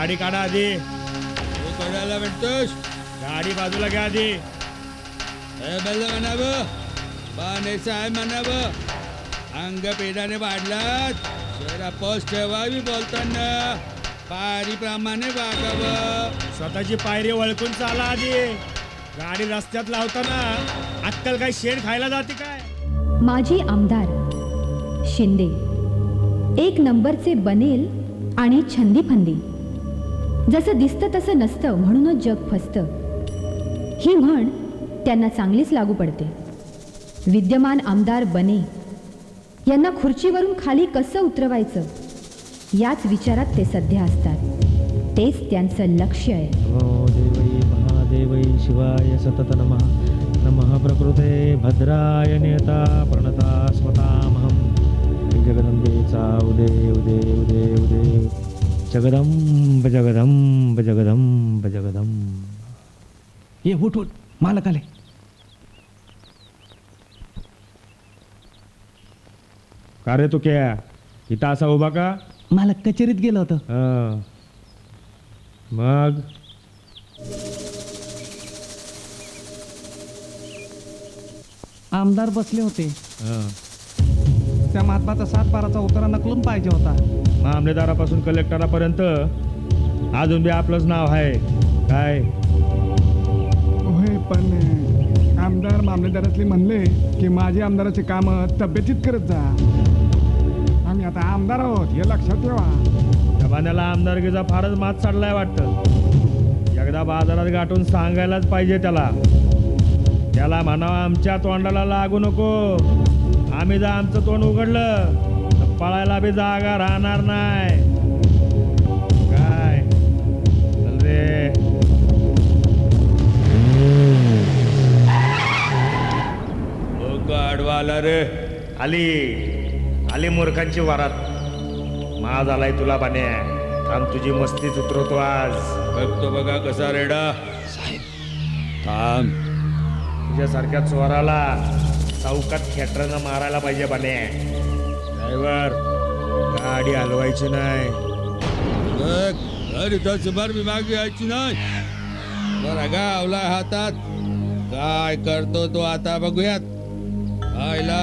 गाडी काढा आधी. तू कडायला भेटतोस गाडी बाजूला घ्या आधी. हे बेल म्हणावं बाने साहेब म्हणावं अंग पेडाने वाढलात जरा पोस ठेवावी बोलताना पारीप्रमाणे वागावं. स्वतःची पायरी वळकून चाला आधी. गाडी रस्त्यात लावताना अक्कल काय शेण खायला जाते काय? माजी आमदार शिंदे एक नंबरचे बनेल आणि छंदी फंदी. जसं दिसतं तसं नसतं म्हणूनच जग फसतं. ही म्हण त्यांना चांगलीच लागू पडते. विद्यमान आमदार बने यांना खुर्चीवरून खाली कसं उतरवायचं याच विचारात ते सध्या असतात. तेच त्यांचं लक्ष्य आहे. नमो देवै महादेवै शिवाय सतत नमः. नमः प्रकृते भद्राय नेता प्रणता स्वतामहं. जगदंबेचा उदे उदे उदे उदे. जगदंब जगदंब जगदंब जगदंब. ये उठ उठ मालक आले. का रे तू क्या इथं असा उभा का? मालक कचेरीत गेलं होतं. हं. मग आमदार बसले होते. हं. त्या महात्माचा 7-12चा उतारा नकलून पाहिजे होता. मामलेदारापासून कलेक्टरापर्यंत अजून बी आपलंच नाव आहे काय? होय पण आमदार मामलेदारातले म्हणले की माझे आमदाराचे काम तब्येतीत करत जा. आम्ही आता आमदार आहोत हे लक्षात ठेवा. जबान्याला आमदारकीचा फारच मात चढलाय वाटतं. एकदा बाजारात गाठून सांगायलाच पाहिजे त्याला. त्याला म्हणावं आमच्या तोंडाला लागू नको. आम्ही जर आमचं तोंड उघडलं तर पळायला बी जागा राहणार नाही काय? चल रे. आडवा आला रे. आली आली मूर्खांची वरात. माज आलाय तुला बाने. थांब तुझी मस्तीच उतरवतो आज. बघतो बघा कसा रेडा साहेब. थांब तुझ्यासारख्या चोराला चौकात खेटरानं मारायला पाहिजे बाने. ड्रायव्हर गाडी हलवायची नाही. बघ घर इथं सुमार विभाग यायची नाही. बरं गावला हातात काय करतो तो आता बघूयात. आयला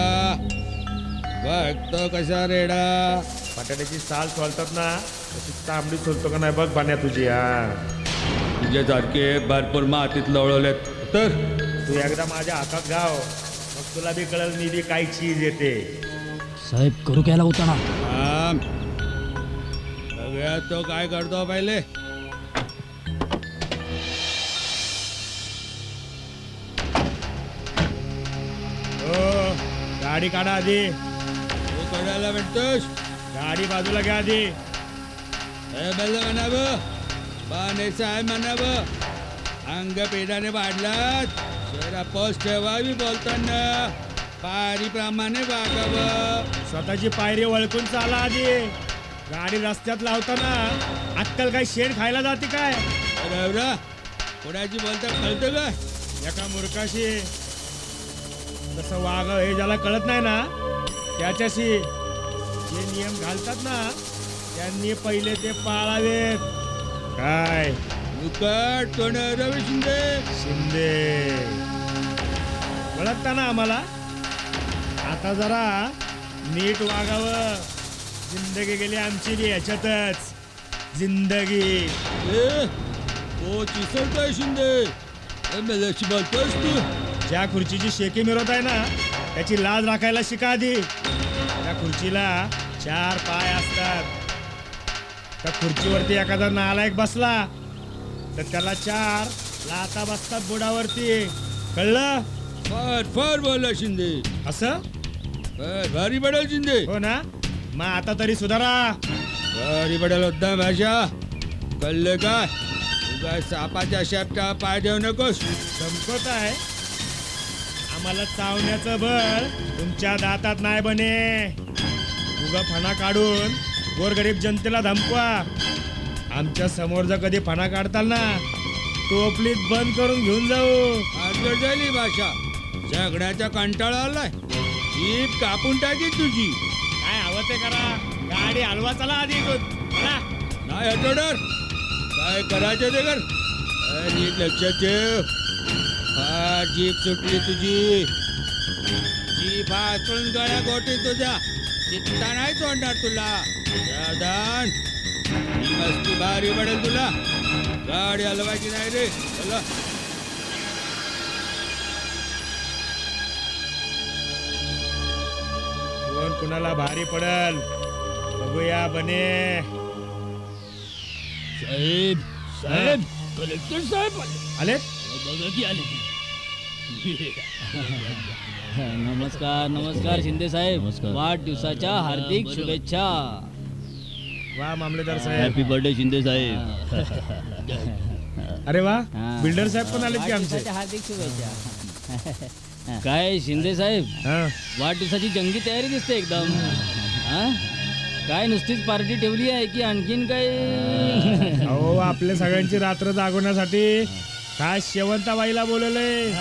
बघतो कसा रेडा. बटाट्याची साल सोलतात ना तशी तांबडी सोलतो का नाही बघ बान्या तुझी. तुझ्यासारखे भरपूर मातीत लवळवलेत तर तू एकदा माझ्या हातात गाव मग तुला बी कळल मी बी काय चीज येते. साहेब करू केला उतारा. थांब बघूया तो काय करतो पहिले. हो गाडी काढा आधी. तू कडायला भेटतोस गाडी बाजूला घ्या आधी. हे बेल म्हणावं बाने साहेब म्हणावं अंग पेडाने वाढलात जरा पोस ठेवावी बोलताना पारीप्रमाणे वागावं. स्वतःची पायरी वळकून चाला आधी. गाडी रस्त्यात लावताना अक्कल काय शेण खायला जाते काय? बरोबर कोणाची बोलता कळतं का? एका मूर्खाशी तसं वागाव हे ज्याला कळत नाही ना त्याच्याशी जे नियम घालतात ना त्यांनी पहिले ते पाळावेत काय? मुकट कोण रवी शिंदे. शिंदे ओळखता ना आम्हाला. आता जरा नीट वागावं. जिंदगी गेली आमची बी ह्याच्यातच जिंदगी. ए ओ चिसळतोय शिंदे. एमएलएची बोलतोस तू. ज्या खुर्चीची शेकी मिरवत आहे ना त्याची लाज राखायला शिका आधी. त्या खुर्चीला 4 पाय असतात. त्या खुर्चीवरती एखादा नालायक बसला तर त्याला 4 लाथा बसतात बुडावरती. कळलं? फार फार बोला शिंदे. असं फार भारी पडेल शिंदे. हो ना. मग आता तरी सुधारा. भारी पडेल होता भाषा. कळलं काय? तुझा सापाच्या शेपटा पाय देऊ नकोस. धमकत आहे आम्हाला. चावण्याचं बळ तुमच्या दातात नाही बने. उगा फणा काढून गोरगरीब जनतेला धमकवा. आमच्या समोर जर कधी फणा काढताल ना टोपलीत बंद करून घेऊन जाऊ. आजवर झाली भाषा. झगड्याचा कंटाळा आलाय. जीप कापून टाकी तुझी. काय हवं ते करा. गाडी हलवा चला आधी इथून. चला. नाही हटवणार. काय करायचं ते कर. नीट लक्षात ठेव. हा जीप सुटली तुझी. जीप हातून गळ्या गोटी तुझ्या. चित्ता नाही तोडणार तुला. सावधान. ही मस्ती भारी पडेल तुला. गाडी हलवायची नाही रे. चला. कोण कुणाला भारी पडल बघूया बने. साहेब साहेब कलेक्टर साहेब आले बघा की आले. नमस्कार नमस्कार शिंदे साहेब. वाढदिवसाच्या हार्दिक शुभेच्छा. वा मामलेदार साहेब. हॅपी बर्थडे शिंदे साहेब. अरे वा हा. बिल्डर साहेब पण आलेत की आमचे. वाढदिवसाच्या हार्दिक शुभेच्छा. काय शिंदे साहेब हा. वाढदिवसाची जंगी तयारी दिसते एकदम. हा? काय नुसतीच पार्टी ठेवली आहे की आणखीन काय? अहो आपल्या सगळ्यांची रात्र जागवण्यासाठी खास शेवंताबाईला बोलवलंय.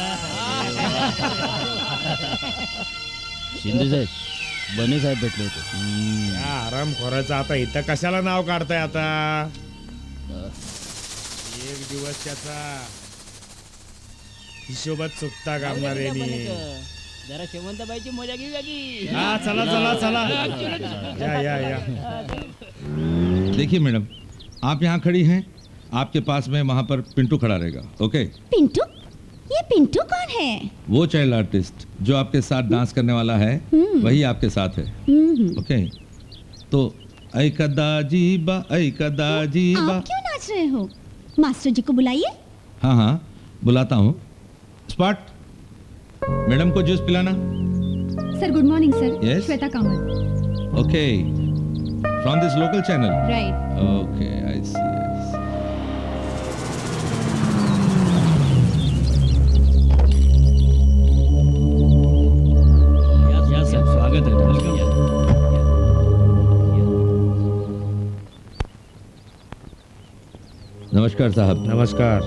शिंदे साहेब बने साहेब भेटले होते. या आरामखोराचं आता इथं कशाला नाव काढताय आता. एक दिवस त्याचा हिशोबात चुकता कामणार जरा शेवंताबाईची मजा घेऊया की. हा चला चला चला या या या. देखिए मैडम, आप यहाँ खड़ी हैं, आपके पास में वहाँ पर पिंटू खड़ा रहेगा. ओके. पिंटू? ये पिंटू कौन है? वो चाइल्ड आर्टिस्ट जो आपके साथ डांस करने वाला है वही आपके साथ है. ओके. तो ऐकदा जीबा ऐकदा जीबा. आप क्यों नाच रहे हो? मास्टर जी को बुलाइए. हाँ हाँ बुलाता हूँ. स्पॉट. मैडम को जूस पिलाना. Sir good morning sir. Yes? Shweta Kamat. Okay. From this local channel. Right. Okay I see. या साहेब स्वागत आहे. नमस्कार साहब. नमस्कार.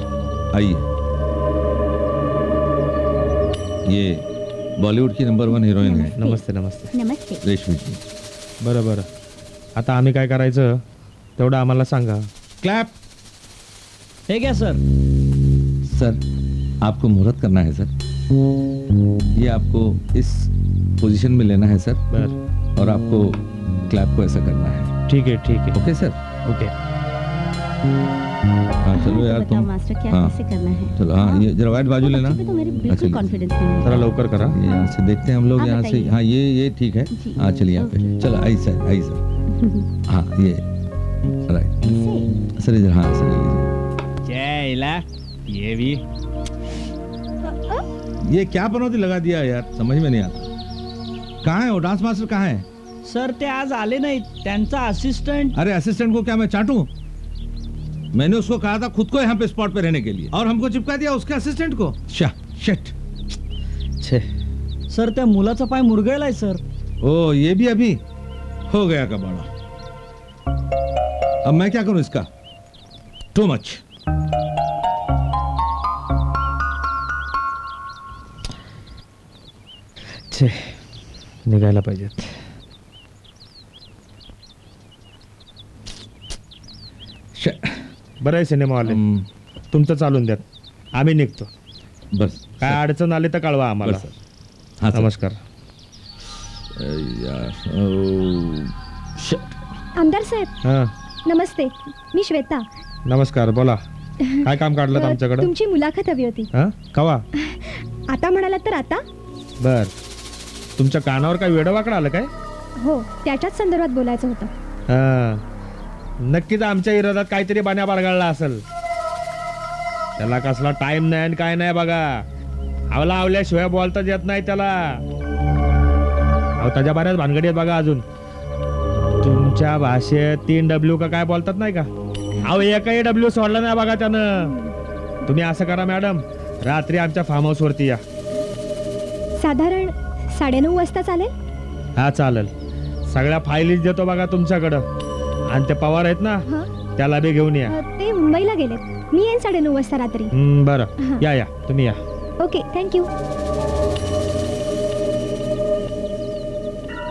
आइए. ये बॉलीवुड की नंबर 1 हीरोइन है नमस्ते नमस्ते. नमस्ते. रेशमी जी. बरं बरं आता आम्ही काय करायचं तेवढं आम्हाला सांगा. क्लैप. हे घ्या सर. सर आपको मुहूर्त करना है सर. ये आपको इस पोजीशन में लेना है सर. बर और आपको क्लैप को ऐसा करना है. ठीक है ओके सर. ओके. हाँ चलो यार तुम. मास्टर क्या हाँ. कैसे करना है? चलो हाँ ये जरा वाइट बाजू लेना. तो मेरे अच्छा, बिल्कुल कॉन्फिडेंस नहीं है. जरा लवकर करा. ये यहाँ से देखते हैं हम लोग आप यहाँ से. बताइए. हाँ ये ठीक है. जी. हाँ चलिए यहाँ पे. ओके. चलो आई सर. हाँ ये राइट. सर इधर. हाँ सर ले लीजिए. ये भी ये क्या पनौती लगा दिया यार, समझ में नहीं आता. कहाँ है वो डांस मास्टर, कहाँ है? सर ते आज आले नाहीत. त्यांचा असिस्टंट. अरे असिस्टेंट को क्या मैं चाटूं? मैंने उसको कहा था खुद को यहाँ पे स्पॉट पे रहने के लिए और हमको चिपका दिया उसके असिस्टेंट को. शिट. छे सर त्या मुलाचा पाय मुरगळलाय सर. ओ ये भी अभी हो गया कबाड़ा. अब मैं क्या करूं इसका? Too much. छे निघायला पाहिजेत. बरं आहे सिनेमावाले तुमचं चालून द्या. आम्ही निघतो. बस काय अडचण आली तर कळवा आम्हाला. बस सर. हाँ सर. नमस्कार. यार ओ, shit. आमदार साहेब हां नमस्ते. मी श्वेता. नमस्कार. बोला काय काम काढलं आमच्याकडं? तुमची मुलाखत हवी होती. हां कवा? आता म्हणाला तर आता. बर तुमच्या कानावर काय वेडवाकडं आलं काय? हो त्याच्याच संदर्भात बोलायचं होतं. हां नक्कीच आमच्या विरोधात काहीतरी बाण्या बारगाळला असेल. त्याला कसला टाइम नाही आणि काय नाही बघा. आवल्याशिवाय बोलताच येत नाही त्याला. अहो त्याच्या बऱ्याच भानगडी आहेत बघा अजून. तुमच्या भाषेत 3 W का काय बोलतात नाही का? अहो एकही W सोडला नाही बघा त्यानं. तुम्ही असं करा मॅडम, रात्री आमच्या फार्म हाऊस वरती या. साधारण 9:30 वाजता चालेल. हा चालेल. सगळ्या फायलीज देतो बघा तुमच्याकडं. आणि ते पवार आहेत ना हं? त्याला बी घेऊन या. ते मुंबईला गेलेत. मी येईन 9:30 वाजता रात्री. बरं या तुम्ही या. Okay thank you.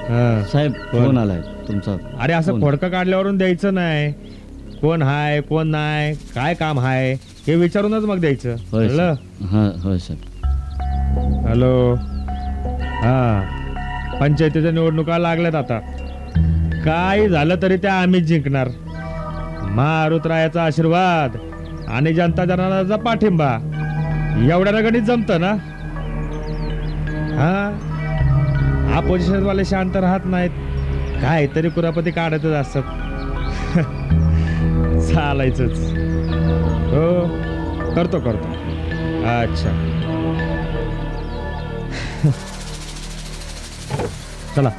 हां. साहेब फोन आलाय तुमचा. अरे असं खोडकं काढल्यावरून द्यायचं नाही. कोण हाय कोण नाही काय काम हाय हे विचारूनच मग द्यायचं होय कळलं? हां होय सर. हॅलो हा पंचायतीच्या निवडणुका लागल्यात आता. काय झालं तरी त्या आम्हीच जिंकणार. मारुतरायाचा आशीर्वाद आणि जनता जनार्दनाचा पाठिंबा एवढ्या गणित जमतं ना. हा अपोजिशन वाले शांत राहत नाहीत. काय तरी कुरापती काढतच असतात. चालायचंच. हो करतो करतो. अच्छा चला.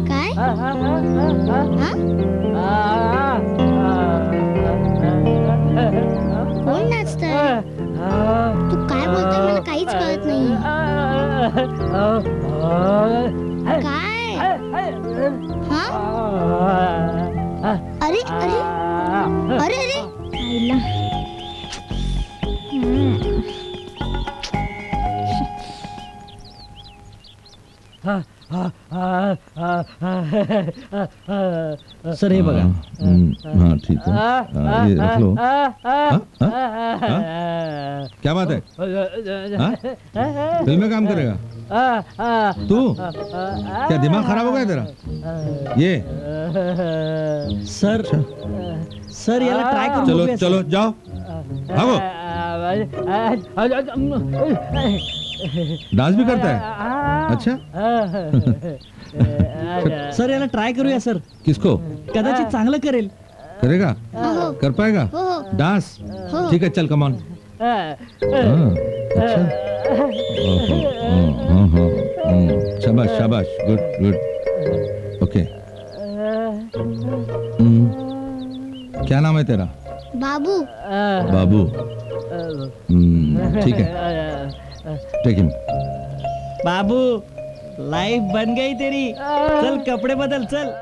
काय कोण नाचत? तू काय बोलतोय मला काहीच कळत नाही. काय हा? अरे अरे अरे अरे आईला. सर हे बघा. हाँ ठीक है ये रख लो. हाँ? हाँ? क्या बात है? हाँ? फिल्म में काम करेगा तू? क्या दिमाग खराब हो गया तेरा? ये सर सर याला ट्राय करून चलो बघूया, चलो जाओ भागो. डांस भी करता है? अच्छा. सर याला ट्राय करूया सर. किसको कदाचित चांगलं करेल. करेगा? हो. कर पाएगा हो. डांस? हो. ठीक है चल कम ऑन. अच्छा. शाबाश शाबाश गुड गुड. ओके. क्या नाम है तेरा? बाबू. बाबू. ठीक है टेक हिम. बाबू लाइफ बन गई तेरी. चल कपडे बदल चल.